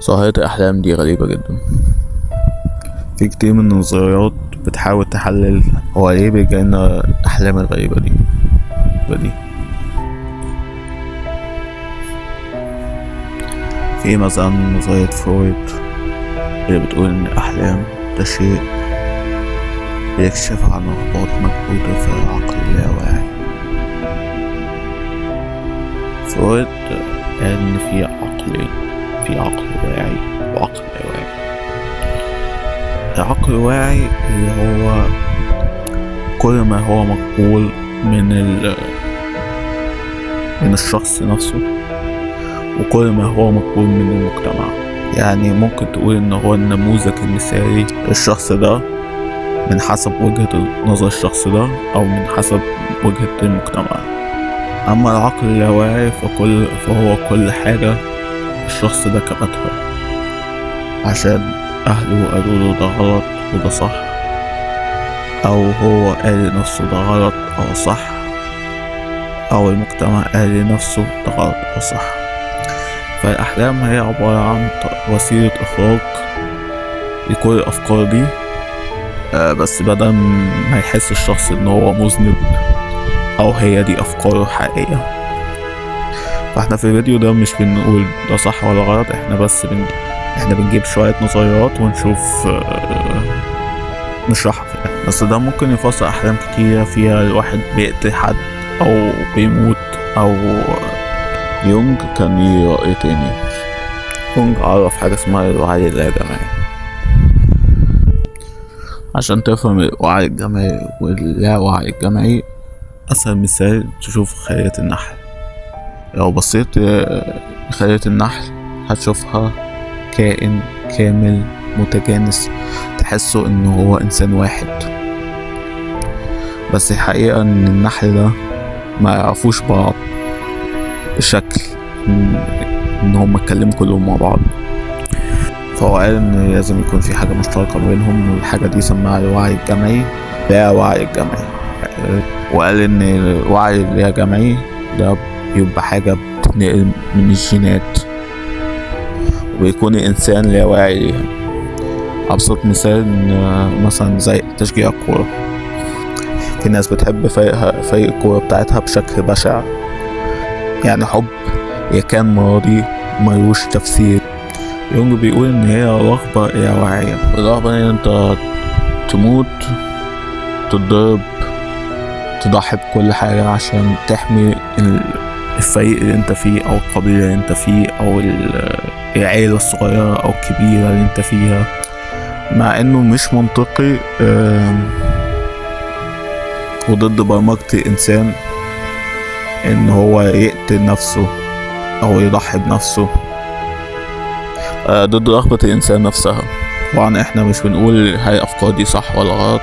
ظاهرة الأحلام دي غريبة جدا. في كتير من النظريات بتحاول تحلل هو ليه بيجيلنا الأحلام الغريبة دي. في مثلا نظرية فرويد اللي بتقول إن الأحلام ده شيء بيكشف عن رغبات مكبوتة في العقل اللاواعي. فرويد قال إن في عقلين، في عقل واعي وعقل لا واعي. العقل الواعي اللي هو كل ما هو مقبول من الشخص نفسه وكل ما هو مقبول من المجتمع. يعني ممكن تقول ان هو النموذج المثالي للشخص ده من حسب وجهة نظر الشخص ده او من حسب وجهة المجتمع. اما العقل اللاواعي فهو كل حاجة الشخص ده كبتها عشان اهله قالوا له ده غلط وده صح، او هو قال لنفسه ده غلط او صح، او المجتمع قال لنفسه ده غلط او صح. فالاحلام هي عبارة عن وسيلة اخراج لكل الافكار دي، بس بدل ما يحس الشخص ان هو مذنب او هي دي افكاره الحقيقية. فاحنا في الفيديو ده مش بنقول ده صح ولا غلط، احنا بنجيب شوية نظريات ونشوف نشرحها في الآخر. بس ده ممكن يفسر احلام كتيرة فيها الواحد بيقتل حد او بيموت. او يونج كان ليه رأي تاني. يونج عرف حاجة اسمها الوعي اللاجمعي. عشان تفهم الوعي الجمعي واللاوعي الجمعي، اسهل مثال تشوف خلية النحل. لو بصيت لخلية النحل هتشوفها كائن كامل متجانس، تحسه انه هو انسان واحد، بس الحقيقة ان النحل ده ما يعرفوش بعض بشكل ان هم اتكلموا كلهم مع بعض. فهو قال ان لازم يكون في حاجة مشتركة بينهم، والحاجة دي سماها الوعي الجمعي لا وعي الجمعي. وقال ان الوعي اللاجمعي ده يبقى حاجة بتتنقل من الجينات ويكون الإنسان لا واعي ليها. أبسط مثال مثلا زي تشجيع الكورة. في ناس بتحب فريق الكورة بتاعتها بشكل بشع، يعني حب كان مرضي ملوش تفسير. يونج بيقول إن هي رغبة لا واعية، الرغبة إن أنت تموت، تتضرب، تضحي بكل حاجة عشان تحمي الفريق اللي انت فيه او القبيلة اللي انت فيه او العيلة الصغيرة او الكبيرة اللي انت فيها. مع انه مش منطقي وضد برمجة الانسان ان هو يقتل نفسه او يضحي بنفسه، ضد رغبة الانسان نفسها. طبعا احنا مش بنقول هاي الافكار دي صح ولا غلط،